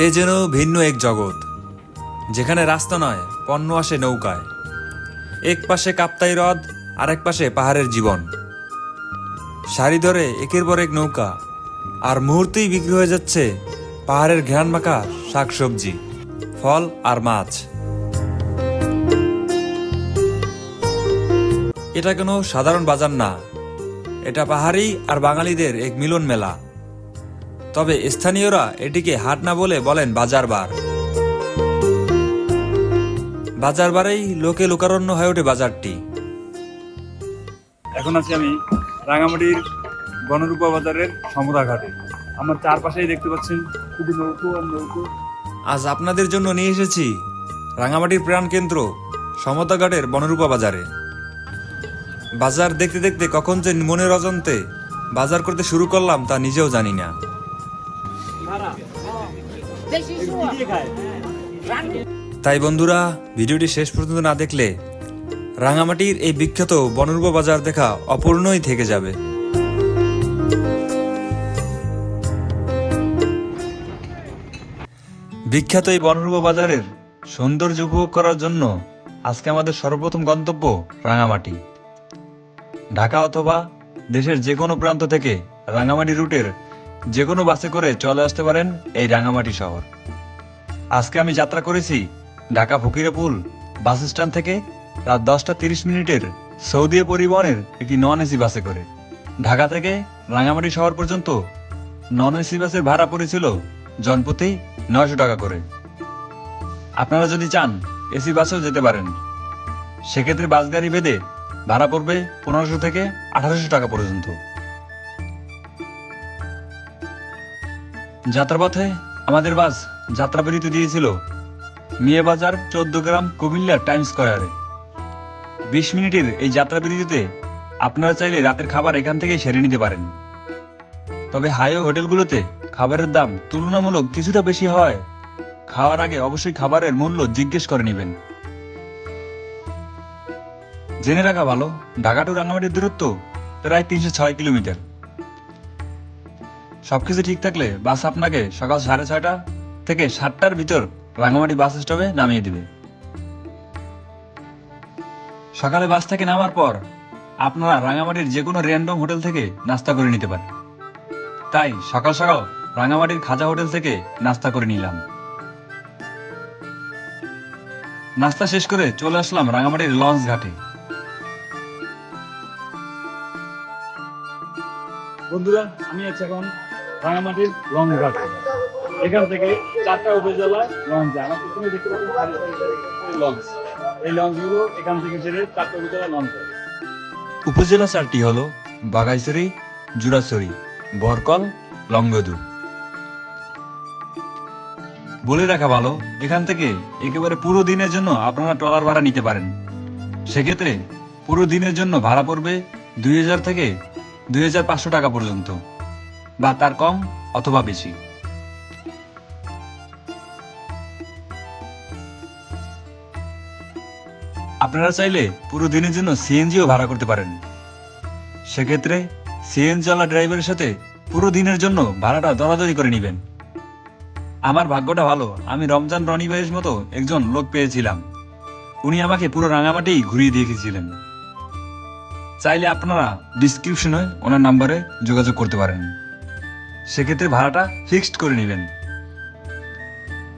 এ যেন ভিন্ন এক জগৎ, যেখানে রাস্তা নয়, পণ্য আসে নৌকায়। এক পাশে কাপ্তাই হ্রদ, আরেক পাশে পাহাড়ের জীবন। সারি ধরে একের পর এক নৌকা, আর মুহূর্তেই বিক্রি হয়ে যাচ্ছে পাহাড়ের ঘ্রাণ মাখা শাকসবজি, ফল আর মাছ। এটা কোনো সাধারণ বাজার না, এটা পাহাড়ি আর বাঙালিদের এক মিলন মেলা। তবে স্থানীয়রা এটিকে হাট না বলে বলেন বাজার বার। বাজার বারেই লোকে লোকারণ্য হয়ে ওঠে বাজারটি। এখন আছি আমি রাঙামাটির বনরূপা বাজারের সমতা ঘাটে। আমার চারপাশেই দেখতে পাচ্ছেন শুধু নৌকো আর নৌকো। আজ আপনাদের জন্য নিয়ে এসেছি রাঙামাটির প্রাণকেন্দ্র সমতা ঘাটের বনরূপা বাজারে। বাজার দেখতে দেখতে কখন যে মনের অজান্তে বাজার করতে শুরু করলাম তা নিজেও জানি না। তাই বন্ধুরা, ভিডিওটি শেষ পর্যন্ত না দেখলে রাঙামাটির এই বিখ্যাত বনরূপা বাজার দেখা অপূর্ণই থেকে যাবে। বিখ্যাত এই বনরূপা বাজারের সৌন্দর্য উপভোগ করার জন্য আজকে আমাদের সর্বপ্রথম গন্তব্য রাঙামাটি। ঢাকা অথবা দেশের যে কোনো প্রান্ত থেকে রাঙামাটি রুটের যে কোনো বাসে করে চলে আসতে পারেন এই রাঙামাটি শহর। আজকে আমি যাত্রা করেছি ঢাকা ফকিরাপুল বাস স্ট্যান্ড থেকে রাত 10টা 30 মিনিটের সৌদি পরিবহনের একটি নন এসি বাসে করে। ঢাকা থেকে রাঙামাটি শহর পর্যন্ত নন এসি বাসের ভাড়া পড়েছিল জনপ্রতি 900 টাকা করে। আপনারা যদি চান এসি বাসেও যেতে পারেন, সেক্ষেত্রে বাস গাড়ি বেঁধে ভাড়া পড়বে 1500 থেকে 1800 টাকা পর্যন্ত। যাত্রাপথে আমাদের বাস যাত্রাবিরতি দিয়েছিল মিয়া বাজার 14 গ্রাম কুমিল্লা টাইম স্কয়ারে। 20 মিনিটের এই যাত্রাবিরতিতে আপনারা চাইলে রাতের খাবার এখান থেকে সেরে নিতে পারেন। তবে হাইওয়ে হোটেলগুলোতে খাবারের দাম তুলনামূলক কিছুটা বেশি হয়। খাওয়ার আগে অবশ্যই খাবারের মূল্য জিজ্ঞেস করে নেবেন। জেনে রাখা ভালো, ঢাকা টু রাঙামাটির দূরত্ব প্রায় 306 কিলোমিটার। সবকিছু ঠিক থাকলে বাস আপনাকে সকাল 6:30 থেকে 7টার ভিতর রাঙামাটি বাস স্টপে নামিয়ে দিবে। সকালে বাস থেকে নামার পর আপনারা রাঙামাটির যে কোনো র্যান্ডম হোটেল থেকে নাস্তা করে নিতে পারেন। তাই সকাল সকাল রাঙামাটির খাজা হোটেল থেকে নাস্তা করে নিলাম। নাস্তা শেষ করে চলে আসলাম রাঙামাটির লঞ্চ ঘাটে। বন্ধুরা, আমি আছি এখন রাঙামাটির লঞ্চ ঘাটে। এখান থেকে 4টা উপজেলা লঞ্চ যায়। আমার প্রথমে দেখতে পাচ্ছেন লঞ্চ। এই লঞ্চগুলো এখান থেকে ছেড়ে 4টা উপজেলা লঞ্চ যায়। উপজেলা 4টি হলো বাঘাইছড়ি, জুরাছড়ি, বরকল, লংগদু। বলে রাখা ভালো, এখান থেকে একেবারে পুরো দিনের জন্য আপনারা ট্রলার ভাড়া নিতে পারেন। সেক্ষেত্রে পুরো দিনের জন্য ভাড়া পড়বে 2000 থেকে 2500 টাকা পর্যন্ত, বা তার কম অথবা বেশি। আপনারা চাইলে পুরো দিনের জন্য সিএনজিও ভাড়া করতে পারেন। সেক্ষেত্রে সিএনজিওয়ালা ড্রাইভারের সাথে পুরো দিনের জন্য ভাড়াটা দরাদরি করে নেবেন। আমার ভাগ্যটা ভালো, আমি রমজান রনি ভাইয়ের মতো একজন লোক পেয়েছিলাম। উনি আমাকে পুরো রাঙামাটি ঘুরিয়ে দিয়েছিলেন। চাইলে আপনারা ডিসক্রিপশনে ওনার নাম্বারে যোগাযোগ করতে পারেন। সেক্ষেত্রে ভাড়াটা ফিক্সড করে নেবেন।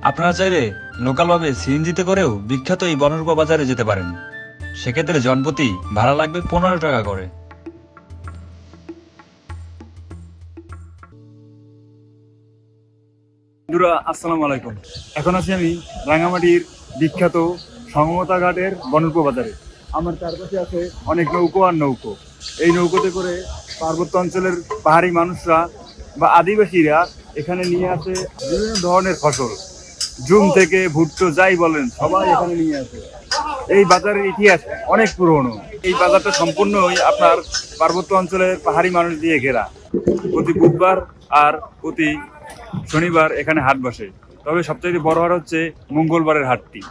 আপনারা চাইলে লোকালভাবে সিএনজিতে করেও বিখ্যাত এই বনরূপা বাজারে যেতে পারেন। সেক্ষেত্রে জনপ্রতি ভাড়া লাগবে 15 টাকা করে। বন্ধুরা, আসসালামু আলাইকুম। এখন আছি আমি রাঙামাটির বিখ্যাত সমতা ঘাটের বনরূপা বাজারে। আমার চারপাশে আছে অনেক নৌকো আর নৌকো। এই নৌকোতে করে পার্বত্য অঞ্চলের পাহাড়ি মানুষরা বা আদিবাসীরা এখানে নিয়ে আসে বিভিন্ন ধরনের ফসল। জুম থেকে ভুট্টো যাই বলেন, সবাই এখানে নিয়ে আসে। এই বাজারের ইতিহাস অনেক পুরনো। এই বাজারটা সম্পূর্ণই আপনার পার্বত্য অঞ্চলের পাহাড়ি মানুষ দিয়ে ঘেরা। প্রতি বুধবার আর প্রতি শনিবার এখানে হাট বসে। তবে সবচেয়ে বড় হাট হচ্ছে মঙ্গলবারের হাটটি।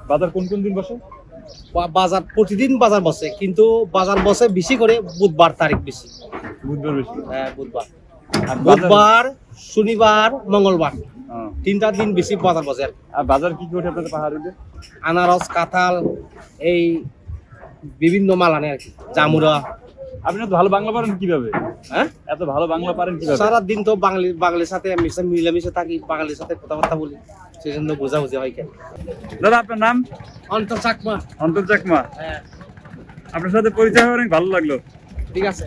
বাজার কোন কোন দিন বসে? বাজার প্রতিদিন বাজার বসে, কিন্তু বাজার বসে বেশি করে বুধবার তারিখ বেশি। বুধবার বেশি? হ্যাঁ, বুধবার, আর বুধবার, শনিবার, মঙ্গলবার। তিনটা দিন বেশি বাজার বসে আর কি। আর বাজার কি কি ওঠে আপনাদের পাহাড়িতে? আনারস, কাঁঠাল, এই বিভিন্ন মাল আনে আর কি, জামুরা। আপনি তো ভালো বাংলা পারেন কিভাবে? হ্যাঁ, এত ভালো বাংলা পারেন কিভাবে? সারাদিন তো বাঙালির সাথে মিলেমিশে থাকি, বাঙালির সাথে কথাবার্তা বলি, সেই জন্য বোঝাবুঝি হয় কেন। দাদা আপনার নাম? অন্তর চাকমা। অন্তর চাকমা। হ্যাঁ, আপনার সাথে পরিচয় হয়ে অনেক ভালো লাগলো। ঠিক আছে।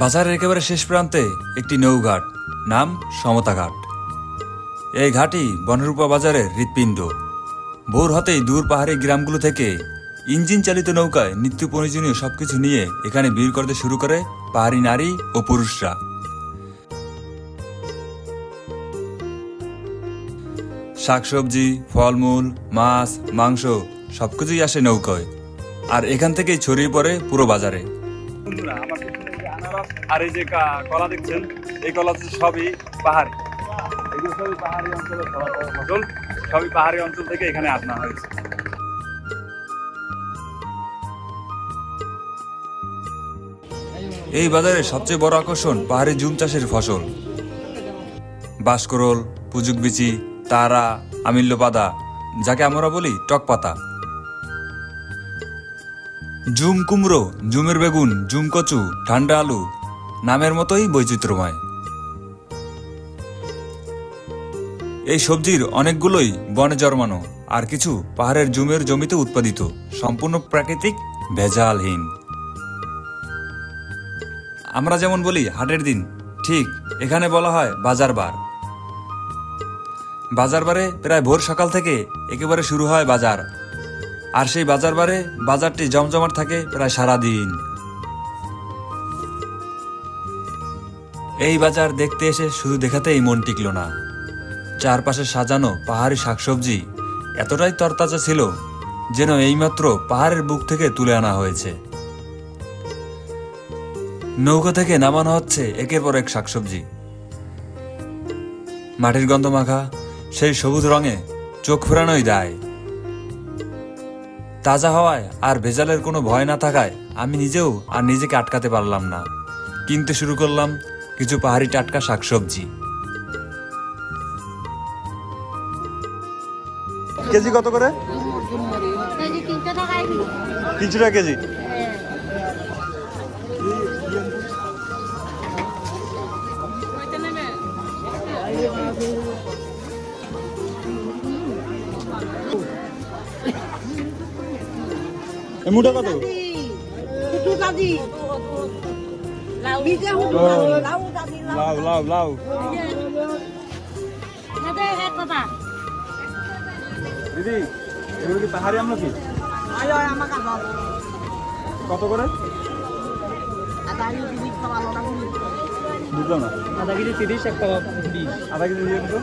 বাজারের একেবারে শেষ প্রান্তে একটি নৌঘাট, নাম সমতা ঘাট। এই ঘাটই বনরূপা বাজারের হৃৎপিণ্ড। ভোর হতেই দূর পাহাড়ি গ্রামগুলো থেকে ইঞ্জিন চালিত নৌকায় নিত্য প্রয়োজনীয় সবকিছু নিয়ে এখানে ভিড় করতে শুরু করে পাহাড়ি নারী ও পুরুষরা। শাকসবজি, ফলমূল, মাছ, মাংস সবকিছুই আসে নৌকায়, আর এখান থেকেই ছড়িয়ে পড়ে পুরো বাজারে। বন্ধুরা, আমার পিছনে যে আনারস আর এই যে কলা দেখছেন, এই কলা সবই পাহাড়ি। এগুলো সবই পাহাড়ি অঞ্চলের ফসল, সবই পাহাড়ি অঞ্চল থেকে এখানে আনা হয়েছে। এই বাজারের সবচেয়ে বড় আকর্ষণ পাহাড়ি জুম চাষের ফসল। বাঁশকরল, পুজুক বিচি, তারা, আমিল্যপাতা, যাকে আমরা বলি টক পাতা, জুম কুমড়ো, জুমের বেগুন, জুম কচু, ঠান্ডা আলু, নামের মতোই বৈচিত্র্যময়। এই সবজির অনেকগুলোই বনে জন্মানো, আর কিছু পাহাড়ের জুমের জমিতে উৎপাদিত, সম্পূর্ণ প্রাকৃতিক, ভেজালহীন। আমরা যেমন বলি হাটের দিন, ঠিক এখানে বলা হয় বাজার বার। বাজার বারে প্রায় ভোর সকাল থেকে একেবারে শুরু হয় বাজার, আর সেই বাজার বারে বাজারটি জমজমাট থাকে প্রায় সারাদিন। এই বাজার দেখতে এসে শুধু দেখাতেই মন টিকল না। চারপাশে সাজানো পাহাড়ি শাকসবজি এতটাই তরতাজা ছিল যেন এইমাত্র পাহাড়ের বুক থেকে তুলে আনা হয়েছে। নৌকা থেকে নামানো হচ্ছে একের পর এক শাকসবজি। মাটির গন্ধ মাখা সেই সবুজ রঙে চোখ ফেরানোই দায়। তাজা হওয়ায় আর ভেজালের কোনো ভয় না থাকায় আমি নিজেও আর নিজেকে আটকাতে পারলাম না, কিনতে শুরু করলাম কিছু পাহাড়ি টাটকা শাকসবজি। কেজি কত করে? কেজি 300 টাকায় কিলো। 300 টাকা কেজি। মুটা কত? কুটু কাজি। লাউ দিতে হুটু লাউ দাদি লাউ লাউ লাউ। নাতে হে কথা। দিদি, এগুলো কি পাহাড়ি আমলকি? আলো আমাকে দাও। কত করে? আদা আলু দিবি খাওয়ালো না তুমি। বুঝলাম না। আধা কেজি 30, একটা 20। আধা কেজি দিয়ে দিতো।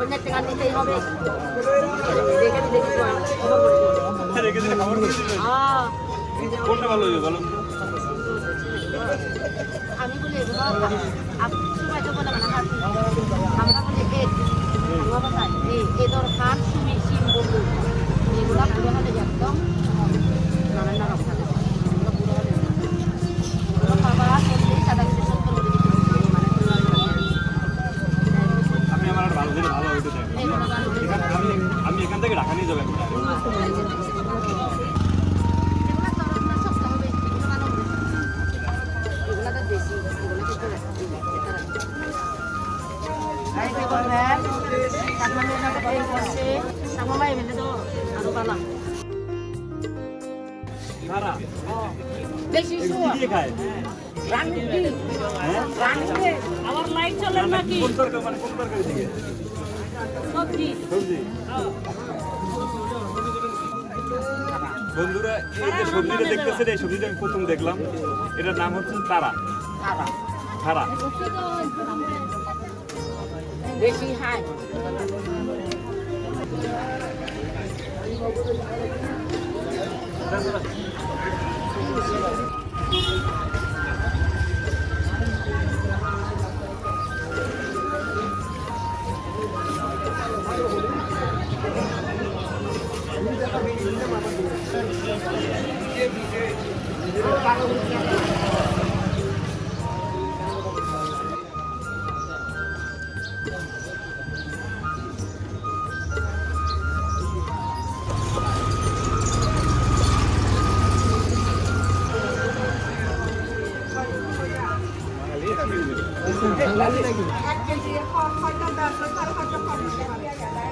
Punya tinggal ini হবে। দেখে দেখি তো। রেখে দিলে খাবার করছি। হ্যাঁ। কোনটা ভালো হবে বলুন তো? আমি বলি এগুলো আপনি তো বলে মানে হাসি। আমরা বলি এই দরকার সুমি সিম বলু। এগুলো পুরো হলে একদম নানা নানা খাবে। এগুলো পুরো হলে। খাবার করলে সাদা কিছু সত্তর করে দিতে মানে আপনি আমার আর ভালো দিলে ভালো হইতে চাই। আমি এখান থেকে ঢাকা নিয়ে যাবেন। বেশি দিয়ে খায়। আমার লাইট চলে নাকি কোন তরকারি মানে কোন তরকারি থেকে? সবজি সবজি। বন্ধুরা, এই যে সবজিটা দেখতেছেন, এই সবজিটা আমি প্রথম দেখলাম। এটার নাম হচ্ছে তারা। তারা। বেশি হাই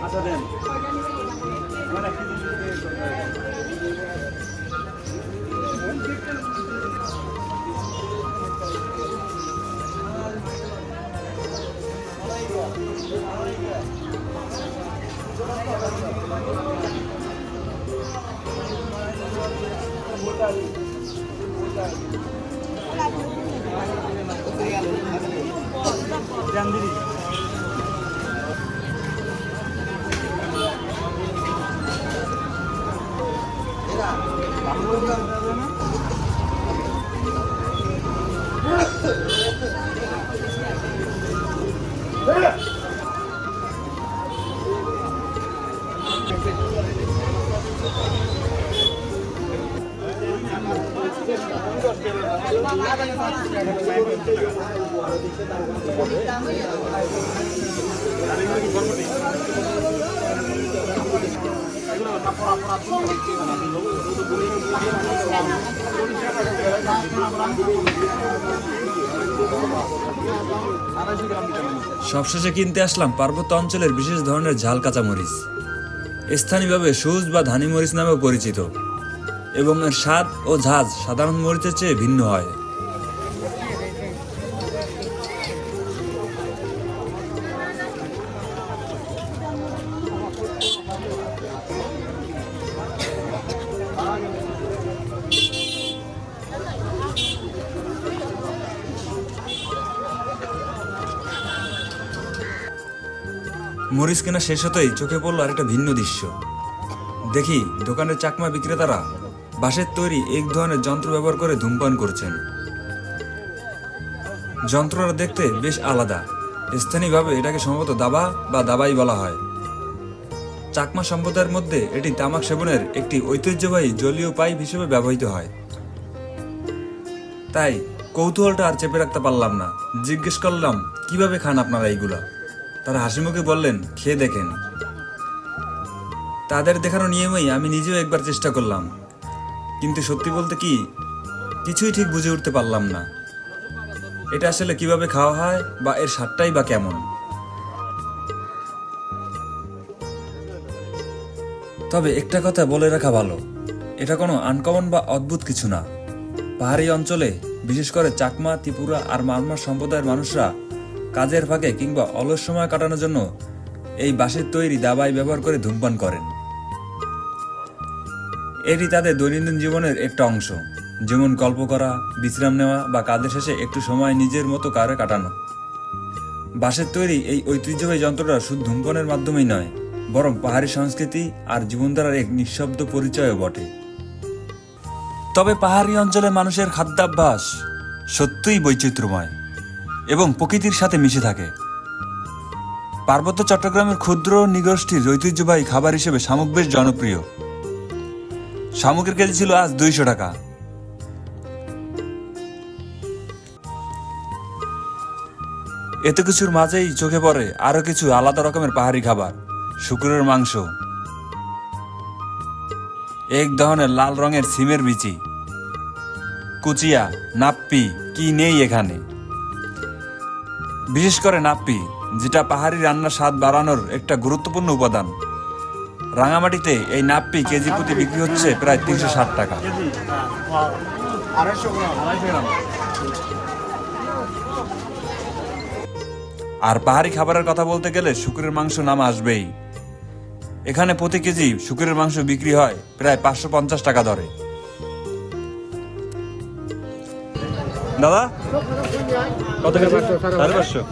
আচ্ছা দেন জানদিরি সবশেষে কিনতে আসলাম পার্বত্য অঞ্চলের বিশেষ ধরনের ঝাল কাঁচামরিচ, স্থানীয়ভাবে সুজ বা ধানি মরিচ নামেও পরিচিত, এবং এর স্বাদ ও ঝাঁজ সাধারণ মরিচের চেয়ে ভিন্ন হয়। মরিচ কেনা শেষ হতেই চোখে পড়লো আরেকটা ভিন্ন দৃশ্য। দেখি দোকানের চাকমা বিক্রেতারা বাঁশের তৈরি এক ধরনের যন্ত্র ব্যবহার করে ধূমপান করছেন। যন্ত্রটা দেখতে বেশ আলাদা, স্থানীয়ভাবে এটাকে সম্ভবত দাবা বা দাবাই বলা হয়। চাকমা সম্প্রদায়ের মধ্যে এটি তামাক সেবনের একটি ঐতিহ্যবাহী জলীয় পাইপ হিসেবে ব্যবহৃত হয়। তাই কৌতূহলটা আর চেপে রাখতে পারলাম না, জিজ্ঞেস করলাম কিভাবে খান আপনারা এইগুলা। তারা হাসিমুখে বললেন খেয়ে দেখেন। তাদের দেখানো নিয়মেই আমি নিজেও একবার চেষ্টা করলাম, কিন্তু সত্যি বলতে কি কিছুই ঠিক বুঝে উঠতে পারলাম না এটা আসলে কিভাবে খাওয়া হয় বা এর স্বাদটাই বা কেমন। তবে একটা কথা বলে রাখা ভালো, এটা কোনো আনকমন বা অদ্ভুত কিছু না। পাহাড়ি অঞ্চলে বিশেষ করে চাকমা, ত্রিপুরা আর মারমার সম্প্রদায়ের মানুষরা কাজের ফাঁকে কিংবা অলস সময় কাটানোর জন্য এই বাঁশের তৈরি দাবাই ব্যবহার করে ধূমপান করেন। এটি তাদের দৈনন্দিন জীবনের একটা অংশ, যেমন গল্প করা, বিশ্রাম নেওয়া বা কাজের শেষে একটু সময় নিজের মতো কারে কাটানো। বাঁশের তৈরি এই ঐতিহ্যবাহী যন্ত্রটা শুধু ধূমপানের মাধ্যমেই নয়, বরং পাহাড়ি সংস্কৃতি আর জীবনধারার এক নিঃশব্দ পরিচয়ও বটে। তবে পাহাড়ি অঞ্চলের মানুষের খাদ্যাভ্যাস সত্যিই বৈচিত্র্যময় এবং প্রকৃতির সাথে মিশে থাকে। পার্বত্য চট্টগ্রামের ক্ষুদ্র নৃগোষ্ঠীর ঐতিহ্যবাহী খাবার হিসেবে শামুক বেশ জনপ্রিয়। শামুকের কেজি ছিল আজ 200 টাকা। এত কিছুর মাঝেই চোখে পড়ে আরো কিছু আলাদা রকমের পাহাড়ি খাবার, শুকুরের মাংস, এক ধরনের লাল রঙের সিমের বিচি, কুচিয়া, নাপ্পি, কি নেই এখানে। বিশেষ করে নাপ্পি, যেটা পাহাড়ি রান্নার স্বাদ বাড়ানোর একটা গুরুত্বপূর্ণ উপাদান। রাঙামাটিতে এই নাপ্পি কেজি প্রতি বিক্রি হচ্ছে প্রায় 360 টাকা। আর পাহাড়ি খাবারের কথা বলতে গেলে শুকুরের মাংস নাম আসবেই। এখানে প্রতি কেজি শুকুরের মাংস বিক্রি হয় প্রায় 550 টাকা দরে। দাদা কত কেজি? 550।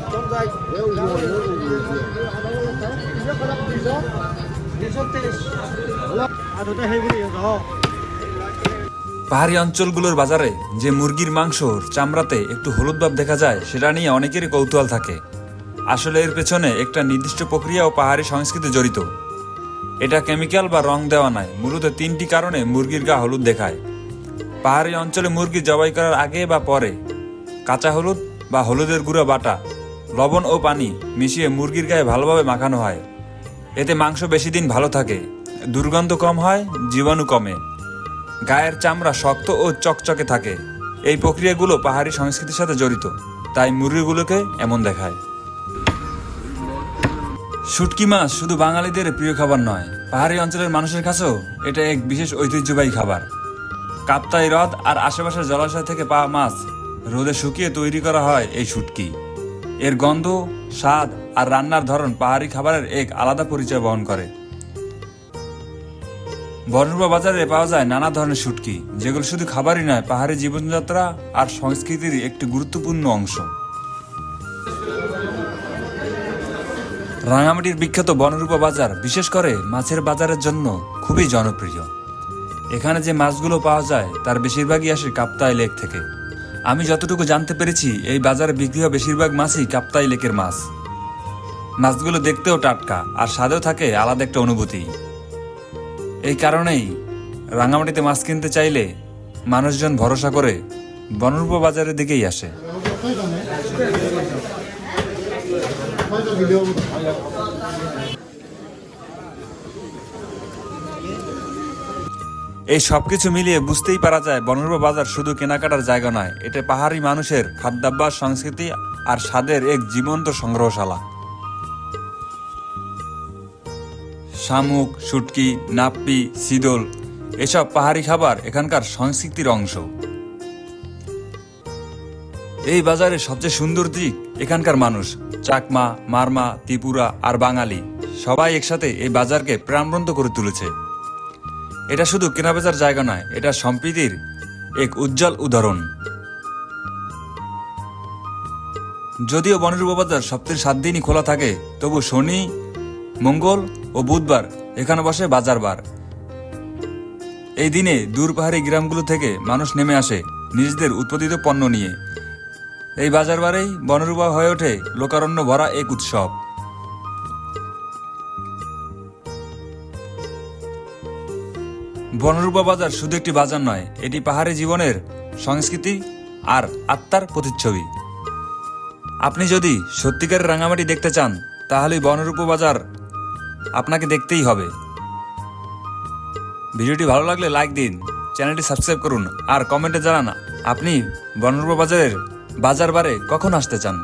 পাহাড়ি অঞ্চলগুলোর বাজারে যে মুরগির মাংসর চামড়াতে একটু হলুদ ভাব দেখা যায়, সেটা নিয়ে অনেকেরই কৌতূহল থাকে। আসলে এর পেছনে একটা নির্দিষ্ট প্রক্রিয়া ও পাহাড়ি সংস্কৃতি জড়িত। এটা কেমিক্যাল বা রং দেওয়া নয়, মূলত 3টি কারণে মুরগির গা হলুদ দেখায়। পাহাড়ি অঞ্চলে মুরগি জবাই করার আগে বা পরে কাঁচা হলুদ বা হলুদের গুঁড়া বাটা, লবণ ও পানি মিশিয়ে মুরগির গায়ে ভালোভাবে মাখানো হয়। এতে মাংস বেশি দিন ভালো থাকে, দুর্গন্ধ কম হয়, জীবাণু কমে, গায়ের চামড়া শক্ত ও চকচকে থাকে। এই প্রক্রিয়াগুলো পাহাড়ি সংস্কৃতির সাথে জড়িত, তাই মুরগিগুলোকে এমন দেখায়। শুটকি মাছ শুধু বাঙালিদের প্রিয় খাবার নয়, পাহাড়ি অঞ্চলের মানুষের কাছেও এটা এক বিশেষ ঐতিহ্যবাহী খাবার। কাপ্তাই হ্রদ আর আশেপাশের জলাশয় থেকে পাওয়া মাছ রোদে শুকিয়ে তৈরি করা হয় এই শুটকি। এর গন্ধ, স্বাদ আর রান্নার ধরন পাহাড়ি খাবারের এক আলাদা পরিচয় বহন করে। বনরূপা বাজারে পাওয়া যায় নানা ধরনের শুটকি, যেগুলো শুধু খাবারই নয়, পাহাড়ি জীবনযাত্রা আর সংস্কৃতির একটি গুরুত্বপূর্ণ অংশ। রাঙামাটির বিখ্যাত বনরূপা বাজার বিশেষ করে মাছের বাজারের জন্য খুবই জনপ্রিয়। এখানে যে মাছগুলো পাওয়া যায় তার বেশিরভাগই আসে কাপ্তাই লেক থেকে। আমি যতটুকু জানতে পেরেছি, এই বাজারে বিক্রি হওয়া বেশিরভাগ মাছই কাপ্তাই লেকের মাছ। মাছগুলো দেখতেও টাটকা আর স্বাদেও থাকে আলাদা একটা অনুভূতি। এই কারণেই রাঙামাটিতে মাছ কিনতে চাইলে মানুষজন ভরসা করে বনরূপা বাজারের দিকেই আসে। এই সবকিছু মিলিয়ে বুঝতেই পারা যায়, বনরূপা বাজার শুধু কেনাকাটার জায়গা নয়, এটা পাহাড়ি মানুষের খাদ্যাভ্যাস, সংস্কৃতি আর স্বাদের এক জীবন্ত সংগ্রহশালা। শামুক, শুটকি, নাপ্পি, সিদল এসব পাহাড়ি খাবার এখানকার সংস্কৃতির অংশ। এই বাজারের সবচেয়ে সুন্দর দিক এখানকার মানুষ, চাকমা, মারমা, ত্রিপুরা আর বাঙালি সবাই একসাথে এই বাজারকে প্রাণবন্ত করে তুলেছে। এটা শুধু কেনাবেচার জায়গা নয়, এটা সম্প্রীতির এক উজ্জ্বল উদাহরণ। যদিও বনরূপা বাজার সপ্তাহে 7 দিনই খোলা থাকে, তবু শনি, মঙ্গল ও বুধবার এখানে বসে বাজার বার। এই দিনে দূর পাহাড়ি গ্রামগুলো থেকে মানুষ নেমে আসে নিজেদের উৎপাদিত পণ্য নিয়ে। এই বাজার বারেই বনরূপা হয়ে ওঠে লোকারণ্য ভরা এক উৎসব। বনরূপা বাজার শুধু একটি বাজার নয়, এটি পাহাড়ি জীবনের, সংস্কৃতি আর আত্মার প্রতিচ্ছবি। আপনি যদি সত্যিকারের রাঙামাটি দেখতে চান, তাহলে বনরূপা বাজার আপনাকে দেখতেই হবে। ভিডিওটি ভালো লাগলে লাইক দিন, চ্যানেলটি সাবস্ক্রাইব করুন আর কমেন্টে জানান আপনি বনরূপা বাজারের বাজার বারে কখন আসতে চান।